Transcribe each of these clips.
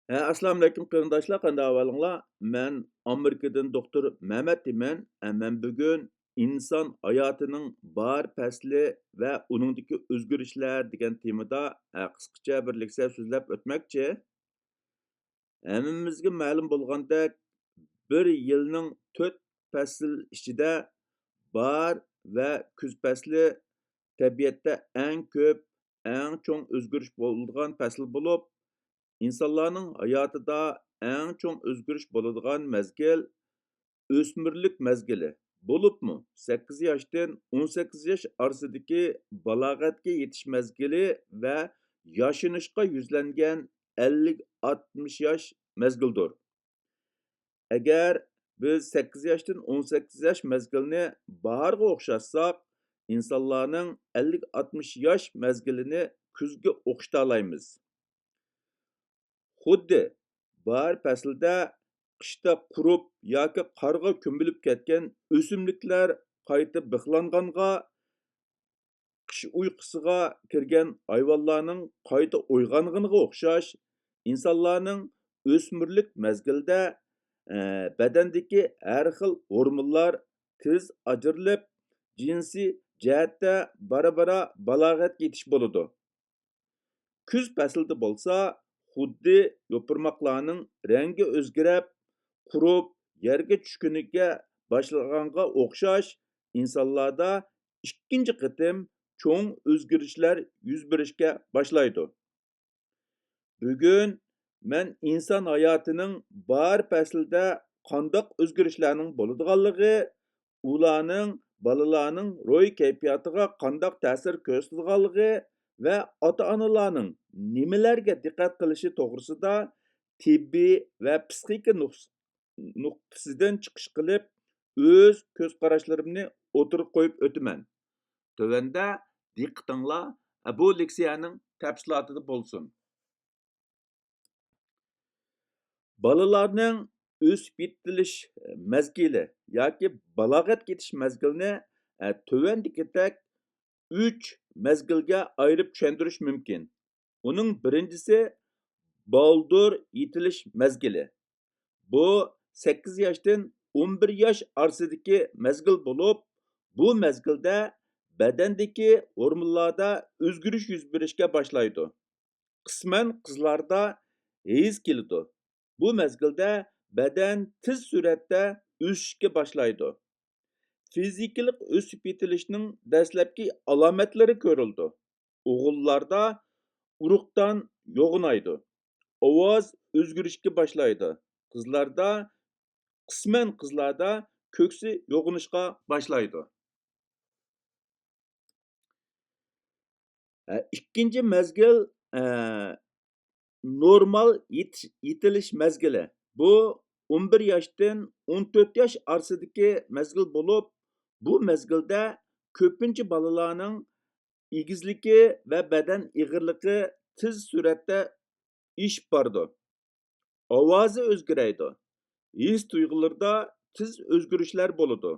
Assalomu alaykum qarindoshlar, qanday ahvolinglar? Men Amerikadan doktor Mehmet deyman. Men bugun inson hayotining bor fasli va uningdagi o'zgarishlar degan temada qisqacha birlikda so'zlab o'tmoqchi. Hammamizga ma'lum bo'lgandek, bir yilning 4 fasl ichida bahor va kuz fasli tabiatda eng ko'p, eng cho'ng o'zgarish bo'ladigan fasl bo'lib, insonlarning hayotida eng cho'ng o'zgarish bo'ladigan mezgil o'smirlik mezgili. Bo'libmi 8 yoshdan 18 yosh orasidagi balog'atga yetish mezgili va yoshinishga yuzlangan 50-60 yosh mezgildir. Agar biz 8 yoshdan 18 yosh mezgilini bahorga o'xshatsak, insonlarning 50-60 yosh mezgilini kuzga o'xshatalaymiz. Xuddi bahor faslida qishda qurib yoki qorga ko'milib ketgan o'simliklar qayta bixlanganga, qish uyqusiga kirgan hayvonlarning qayta uyg'ong'iniga o'xshash, insonlarning o'smirlik mezgilida badandagi har xil hormonlar tez ajrilib, jinsiy jihatda bara-bara balog'atga yetish bo'ladi. Kuz faslida bo'lsa, xuddi yo'pirmoqlarning rangi o'zgarib, qurib, yerga tushkuniga boshlaganga o'xshash, insonlarda ikkinchi qitim cho'ng o'zgarishlar yuz berishga boshlaydi. Bugun men inson hayotining bahor faslida qandoq o'zgarishlarning bo'ladiganligi, ularning bolalarning ro'y kayfiyatiga qandoq ta'sir ko'rsatadiganligi va ota-onalarning nimalarga diqqat qilishi to'g'risida tibbiy va psixika nuqtasidan chiqish qilib, o'z ko'z qarashlarimni o'tirib qo'yib o'taman. Tövəndə diqqətinizlər bu leksiyanın təfsilatında bolsun. Balalarning o'sib yetilish mezgili yoki balog'at ketish mezgilini tövəndikidək 3 mezgilga ayırıb tushundirish mumkin. Uning birinchisi baldur yetilish mezgili. Bu 8 yoshdan 11 yosh orasidagi mezgil bo'lib, bu mezgilda badandagi hormonlarda o'zgarish yuz berishga boshlaydi. Qisman qizlarda hayz keladi. Bu mezgilda badan tez suratda o'sishga boshlaydi. Fizikalik o'sib yetilishning dastlabki alomatlari ko'rildi. O'g'illarda urug'dan yo'g'inaydi. Ovoz o'zgarishga boshlaydi. Qizlarda ko'ksi yo'g'inishga boshlaydi. İkinci mezgil normal yetilish mezgili. Bu 11 yoshdan 14 yosh orasidagi mezgil bo'lib, bu mezgilda ko'pincha bolalarning egizligi va badan ig'irligi tez suratda ish bordi. Ovozi o'zgaraydi. His tuyg'ularida tez o'zgarishlar bo'ladi.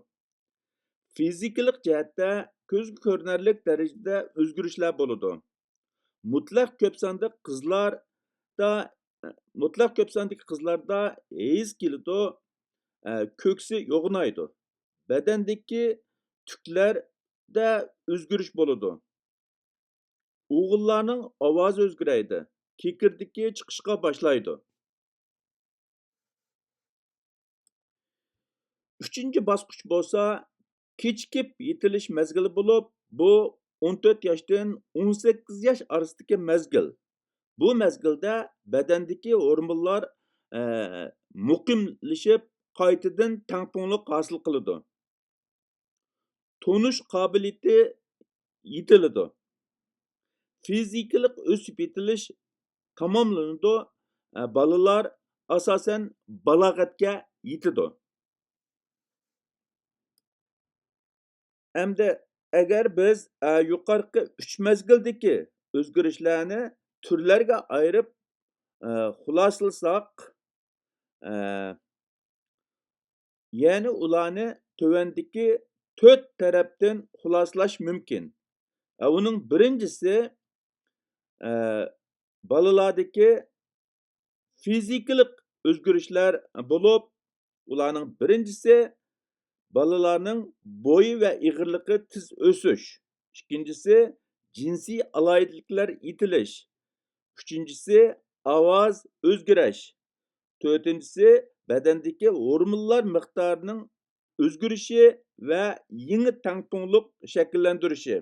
Fizikalik jihatda ko'zga ko'rinarli darajada o'zgarishlar bo'ladi. Mutlaq ko'p sondagi qizlarda hayz keladi, ko'ksi yo'g'inaydi. Badandagi tuklarda o'zgarish bo'ladi. O'g'illarning ovozi o'zgaraydi. Kekirdagi chiqishga boshlaydi. Uchinchi bosqich bo'lsa, kechikib yetilish mezgili bo'lib, bu 14 yoshdan 18 yosh orasidagi mezgil. Bu mezgilda badandagi hormonlar muqimlashib, qaytadan tangpungliq hosil qiladi. Tonish qobiliyati yetiladi. Fizikalik o'sib yetilish tamomlanadi. Bolalar asosan balog'atga yetadi. Endi agar biz yuqorqi 3 mezgildagi o'zgarishlarni turlarga ayirib xuloslasak, ya'ni ularni tövəndəki 4 tarafdan xuloslash mumkin. Uning birinchisi bolalardagi fizikalik o'zgarishlar bo'lib, ularning birinchisi balalarning bo'yi va ig'irligi tez o'sish. Ikkinchisi jinsiy aloyidliklar yetilish. Uchinchisi ovoz o'zgarish. To'rtinchisi badandagi hormonlar miqdorining o'zgarishi va yangi tangpungliq shakllantirishi.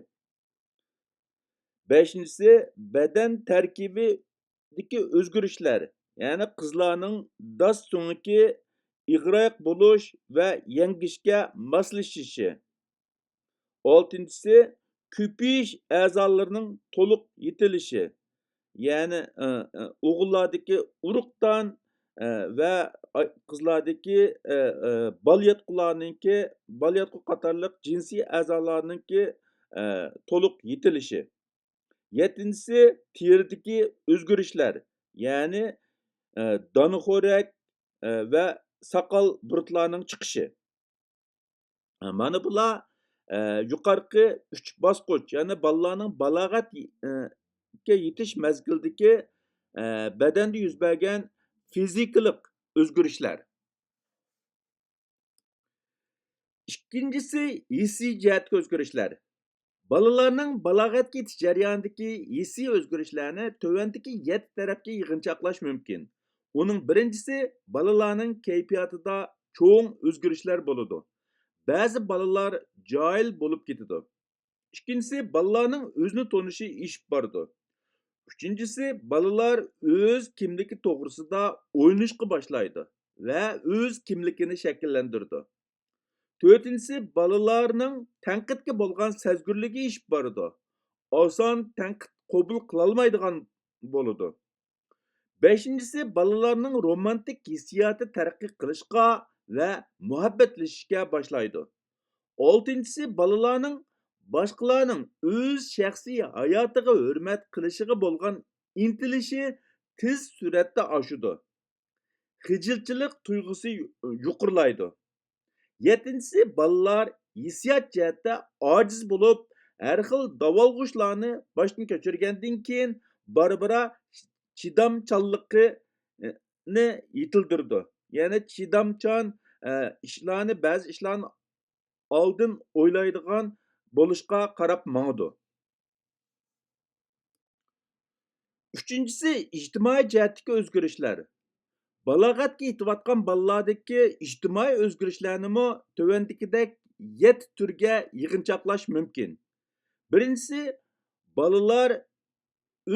Beshinchisi badan tarkibidagi o'zgarishlar, ya'ni qizlarning dos so'ngiki ig'roq bo'lish va yangishga moslashishi. Oltinchisi ko'payish a'zolarining to'liq yetilishi, ya'ni o'g'illardagi urug'dan va qizlardagi balyotqu qatorliq jinsiy a'zolarninki to'liq yetilishi. Yettinchisi teridagi o'zgarishlar, ya'ni donixo'rak va soqol burutlarning chiqishi. Mana bular yuqorqi 3 bosqich, ya'ni bolalarning balog'atga yetish mezgilidagi badanda yuz bergan fizikalik o'zgarishlar. Ikkinchisi hissiy jihatdagi o'zgarishlar. Balalarning balog'atga yetish jarayonidagi hissiy o'zgarishlarni tövəndəki 7 tarafga yig'inchoqlash mumkin. Uning birinchisi balalarning kayfiyatida cho'ng o'zgarishlar bo'ladi. Ba'zi balalar johil bo'lib ketadi. Ikkinchisi balalarning o'zini tonishi ishib boradi. Uchinchisi balalar o'z kimligi to'g'risida o'ylashga boshlaydi va o'z kimligini shakllantiradi. To'rtinchisi balalarning tanqidga bo'lgan sezgirligi ishib boradi. Oson tanqid qabul qilolmaydigan bo'ladi. Beshinchisi balalarning romantik hissiyoti taraqqiy qilishga va muhabbatlashishga boshlaydi. Oltinchisi balalarning boshqalarning o'z shaxsiy hayotiga hurmat qilishiga bo'lgan intilishi tez suratda oshadi. Xijilchilik tuyg'usi yuqorilaydi. Yettinchisi balalar hissiyot jihatda ojiz bo'lib, har xil davolg'ushlarni boshdan kechirgandan keyin barbara chidamchanligini yetildirdi. Ya'ni chidamchan ba'zi ishlarni oldin o'ylaydigan bo'lishga qarab mangdi. Uchinchisi ijtimoiy jihatdagi o'zgarishlar. Balog'atga yetayotgan balalardagi ijtimoiy o'zgarishlarni tövəndəkidək 7 turga yig'inchoqlash mumkin. Birinchisi balalar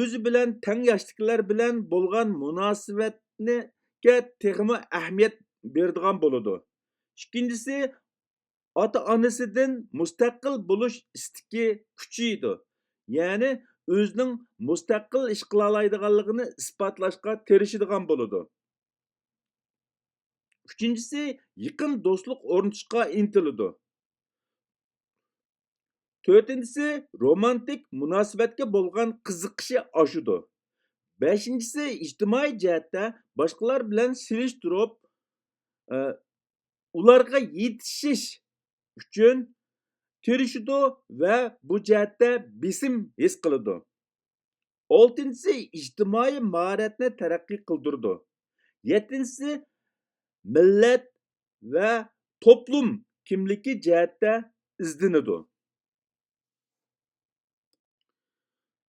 o'zi bilan teng yoshdagilar bilan bo'lgan munosabatga texmi ahamiyat beradigan bo'ladi. Ikkinchisi ota-onasidan mustaqil bo'lish istagi kuchaydi. Ya'ni o'zining mustaqil ish qila oladiganligini isbotlashga tirishadigan bo'ladi. Uchinchisi yaqin do'stlik o'rnatishga intiladi. To'rtinchisi romantik munosabatga bo'lgan qiziqishi oshadi. Beshinchisi ijtimoiy jihatda boshqalar bilan selishtirib, ularga yetishish uchun tirishadi va bu jihatda besim his qiladi. Oltinchisi ijtimoiy mahoratni taraqqiy qildirdi. Yettinchisi millat va toplum kimligi jihatda izlanadi.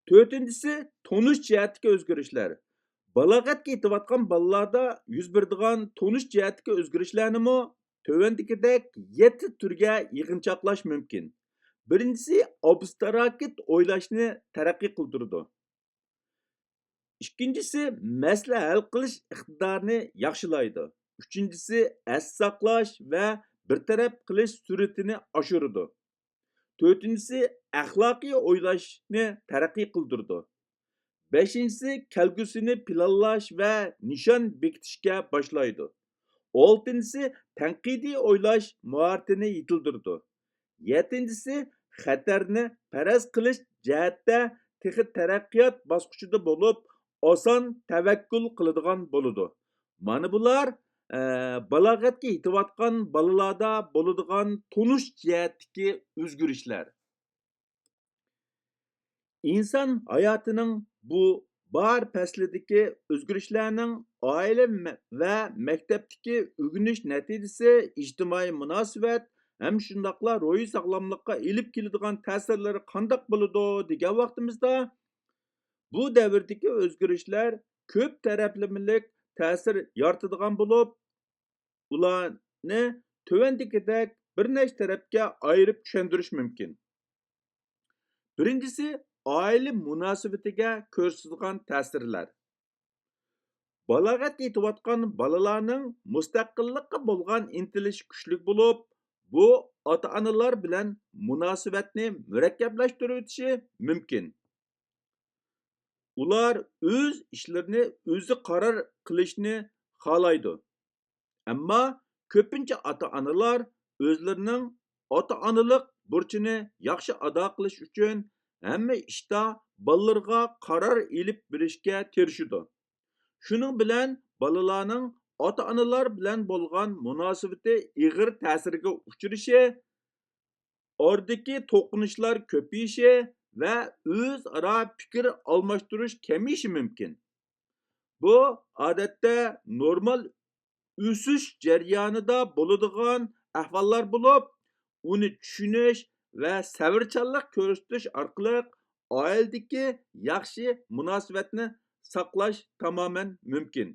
To'rtinchisi tonish jihatdagi o'zgarishlar. Balog'atga yetayotgan balalarda yuz beradigan tonish jihatdagi o'zgarishlarni tövəndəkidək 7 turga yig'inchoqlash mumkin. Birinchisi abstrakt o'ylashni taraqqiy qildirdi. Ikkinchisi masala hal qilish iqtidorini yaxshilaydi. Uchinchisi as saqlash va bir taraf qilish sur'atini oshiradi. To'rtinchisi axloqiy o'ylashni taraqqiy qildirdi. Beshinchisi kelgusini planlash va nishon bekitishga boshlaydi. Oltinchisi tanqidiy o'ylash mahoratini yetildirdi. Yettinchisi xatarni faraz qilish jihatda texi taraqqiyot bosqichida bo'lib, oson tavakkul qiladigan bo'ladi. Mana bular balog'atga yetayotgan balalarda bo'ladigan tonish jihatdagi o'zgarishlar. İnsan hayatının bu bahar faslidagi o'zgarishlarning oila va maktabdagi o'rganish natijasi ijtimoiy munosabat ham shundoqla ro'yi sog'lomlikqa ilib keladigan ta'sirlari qandoq bo'ladi degan vaqtimizda bu davrdagi o'zgarishlar ko'p taraflamalik ta'sir yaratadigan bo'lib, ularni tuvandagidek bir nechta tarafga ayirib tushuntirish mumkin. Birinchisi, oila munosabatiga ko'rsatilgan ta'sirlar. Balog'at yetayotgan bolalarning mustaqillikqa bo'lgan intilishi kuchli bo'lib, bu ota-onalar bilan munosabatni murakkablashtiruvchi mumkin. Ular o'z ishlarini o'zi qaror qilishni xohlaydi. Ammo ko'pincha ota-onalar o'zlarining ota-onalik burchini yaxshi ado qilish uchun hamma ishda bolalarga qaror ilib berishga tirishadi. Shuning bilan bolalarning ota-onalar bilan bo'lgan munosabati ig'ir ta'sirga uchrashi, oradagi to'qnashuvlar ko'payishi va o'zaro fikr almashtirish kamayishi mumkin. Bu odatda normal o'sish jarayonida bo'ladigan ahvollar bo'lib, uni tushunish va sabrchanlik ko'rsatish orqali oiladagi yaxshi munosabatni saqlash tamoman mumkin.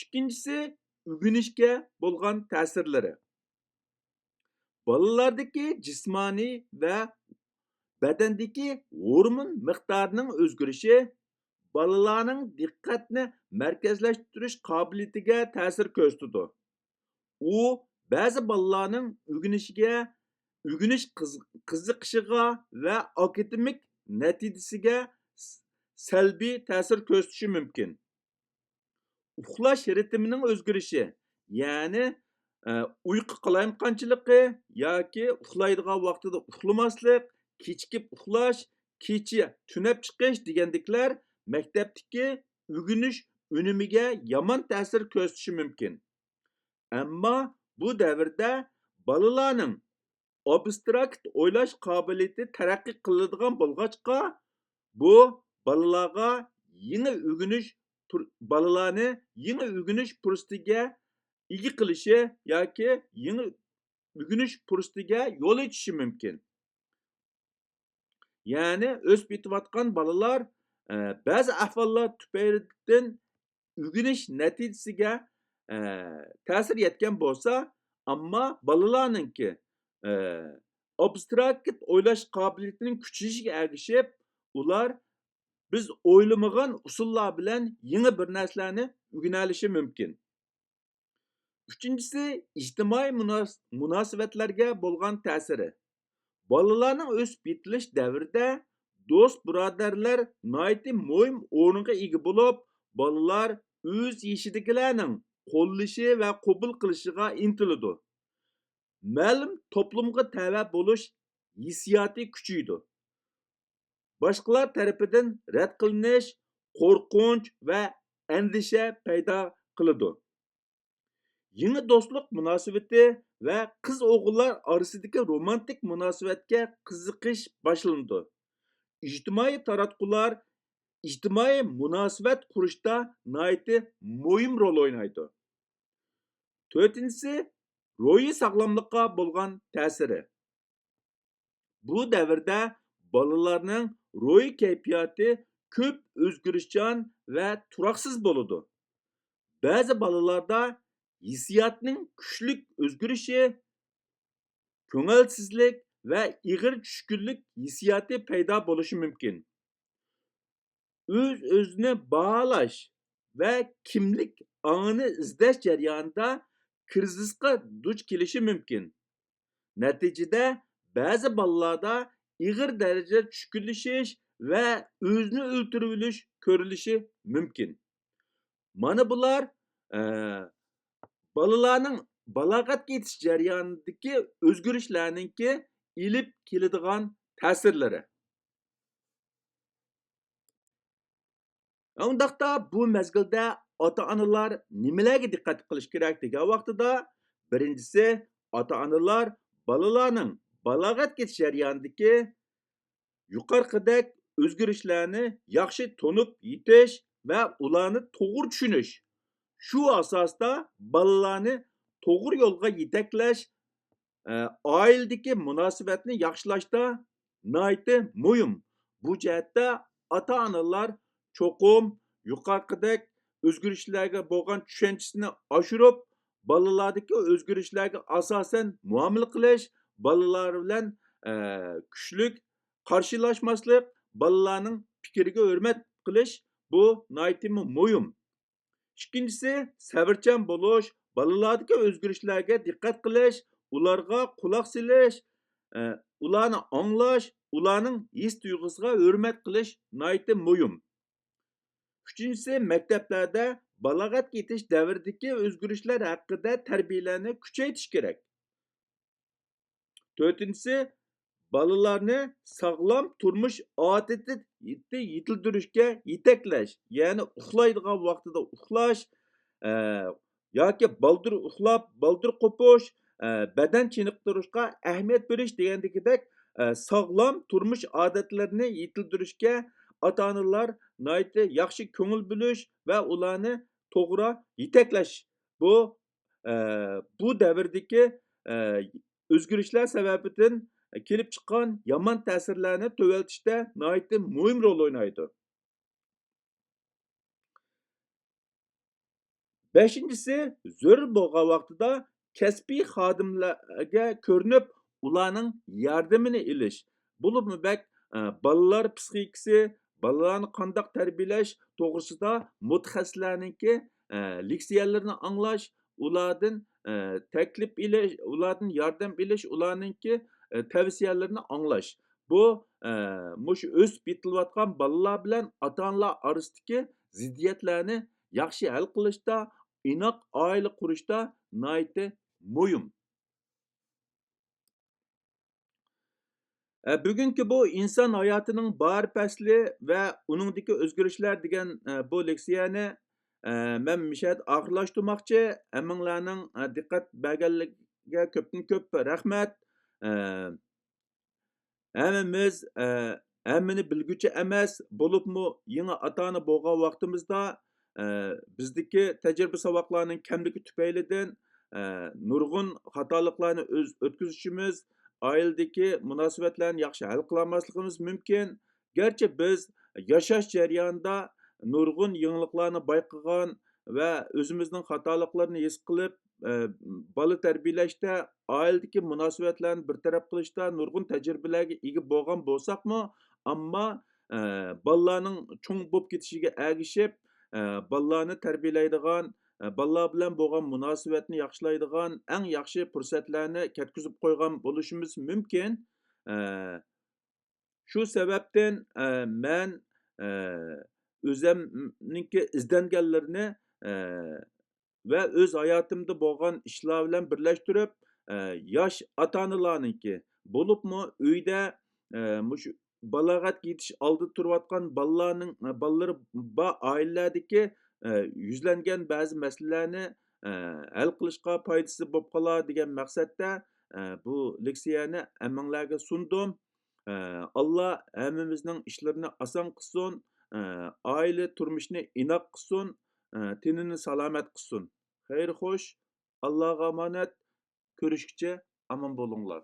Ikkinchisi, o'rganishga bo'lgan ta'sirlari. Bolalardagi jismoniy va badandagi hormon miqdorining o'zgarishi bolalarning diqqatni markazlashtirish qobiliyatiga ta'sir ko'rsatadi. U ba'zi bolalarning o'rganish qiziqishiga va akademik natijasiga salbiy ta'sir ko'rsatishi mumkin. Uxlash ritmining o'zgarishi, ya'ni uyqu qalayonqanchiligi yoki uxlaydigan vaqtida uxlamaslik, kechikib uxlash, kecha tunab chiqish degandeklar maktabdagi o'rganish unimiga yomon ta'sir ko'rsatishi mumkin. Ammo bu davrda bolalarning abstrakt o'ylash qobiliyati taraqqiy qiladigan bo'lg'achqa, bu bolalarni yangi o'rganish fursatiga ega qilishi yoki yangi o'rganish fursatiga yo'l ochishi mumkin. Ya'ni o'sib yetayotgan bolalar ba'zi ahvollar tufaylidan o'rganish natijasiga ta'sir yetgan bo'lsa, ammo bolalarninki abstrakt o'ylash qobiliyatining kuchayishiga ergishib, ular biz o'ylamagan usullar bilan yangi bir narsalarni o'rgana olishi mumkin. Uchinchisi, ijtimoiy munosabatlarga bo'lgan ta'siri. Bolalarning o'sib yetilish davrida do'st birodarlar nihoyatda muhim o'ringa ega bo'lib, bolalar o'z yoshidagilarning qo'llashi va qabul qilishiga intiladi. Ma'lum to'plumga tava bo'lish hissiyoti kuchaydi. Boshqalar tarafidan rad qilinish, qo'rqinch va andisha paydo qiladi. Yangi do'stlik munosabati va qiz-o'g'illar orasidagi romantik munosabatga qiziqish boshlanadi. Ijtimoiy taratqular ijtimoiy munosabat qurishda nihoyatda muhim rol o'ynaydi. To'rtinchisi, ro'yi sog'lomlikqa bo'lgan ta'siri. Bu davrda bolalarning ro'yi kayfiyati ko'p o'zgarishchan va turaqsiz bo'ladi. Ba'zi bolalarda hissiyotning kuchli o'zgarishi, ko'ngilsizlik va ig'ir tushkunlik hissiyoti paydo bo'lishi mumkin. O'z-o'zini baholash va kimlik ongini izlash jarayonida krizisga duch kelishi mumkin. Natijada ba'zi bolalarda ig'ir darajada tushkunlashish va o'zini o'ldirib olish ko'rilishi mumkin. Mana bular bolalarning balog'atga yetish jarayonidagi o'zgarishlarninki ilib keladigan ta'sirlari. Undaqda bu mezgilda ota-onalar nimalarga diqqat qilish kerak degan vaqtida, birinchisi, ota-onalar bolalarning balog'atga yetish jarayonidagi yuqorqidek o'zgarishlarni yaxshi to'nib yetish va ularni to'g'ri tushunish. Shu asosda bolalarni to'g'ri yo'lga yetaklash oiladagi munosabatni yaxshilashda nihoyatda muhim. Bu jihatda ota-onalar cho'qim yuqorqidek o'zgarishlarga bo'lgan tushanchisini oshirib, bolalardagi o'zgarishlarga asosan muomala qilish, bolalar bilan kuchlik qarshilashmaslik, bolalarning fikriga hurmat qilish bu nihoyatda muhim. İkincisi, sabırchan bo'lish, bolalardagi o'zgarishlarga diqqat qilish, ularga quloq solish, ularni anglash, ularning his tuyg'usiga hurmat qilish nihoyatda muhim. Uchinchisi, maktablarda balog'atga yetish davridagi o'zgarishlar haqida tarbiyalarni kuchaytirish kerak. To'rtinchisi, bolalarni sog'lom turmush odati yetildirishga yetaklash. Ya'ni uxlaydigan vaqtida uxlash, yoki baldir uxlab, baldir qo'pish, badan chiniqtirishga ahamiyat berish degandagidek sog'lom turmush odatlarini yetildirishga ota-onalar nihoyatda yaxshi ko'ngil bo'lish va ularni to'g'ri yetaklash. Bu bu davrdagi o'zgarishlar sababidan kelib chiqqan yomon ta'sirlarni tugatishda nihoyatda muhim rol o'ynaydi. Beshinchisi, zarur bo'lgan vaqtida kasbiy xodimlarga ko'rinib, ularning yordamini olish. Bo'libmi bak bolalar psixikasi, bolalarni qandoq tarbiyalash to'g'risida mutaxassislarningki leksiyalarini anglash, ulardan taklif ilish, ulardan yordam bilish, ularningki tavsiyalarini anglash. Bu mushu o'sib yetilayotgan bolalar bilan ota-onalar orasidagi ziddiyatlarni yaxshi hal qilishda, inoq oila qurishda nihoyatda muhim. Bugungi bu inson hayotining bor fasli va uningdagi o'zgarishlar degan bu leksiyani men mishat oxirlashtirmoqchi. Hammanglarning diqqat berganligiga ko'pdan ko'p rahmat. Eee, Hammamiz hammani bilguchi emas, bo'libmi yangi ota-ona bo'lgan vaqtimizda bizdagi tajriba saboqlarning kamligi tufaylidan nurg'un xatoliklarni o'tkazishimiz, oiladagi munosabatlarni yaxshi hal qilolmasligimiz mumkin. Garchi biz yashash jarayonida nurg'un yangiliklarni bayqagan va o'zimizning xatoliklarni his qilib, bola tarbiyalashda, oiladagi munosabatlarni bartaraf qilishda nurg'un tajribalarga ega bo'lgan bo'lsakmi, ammo bolalarning cho'ng bo'lib ketishiga ergishib, bolalarni tarbiyalaydigan, bolalar bilan bo'lgan munosabatni yaxshilaydigan eng yaxshi fursatlarni ketkizib qo'ygan bo'lishimiz mumkin. Shu sababdan men o'zimningki izlanganlarini va o'z hayotimda bo'lgan ishlar bilan birlashtirib, yosh ota-onalarningki, bo'libmi uyda mushu balog'atga yetish oldida turayotgan bolalari bor oilalardagi yuzlangan ba'zi masalalarni hal qilishga foydasi bo'lib qolar degan maqsadda bu leksiyani hammanglarga sundim. Alloh hammamizning ishlarini oson qilsin, oila turmushni inoq qilsin, tenini salomat qilsin. Xayr xo'sh, Allohga omonat, ko'rishguncha omon bo'linglar.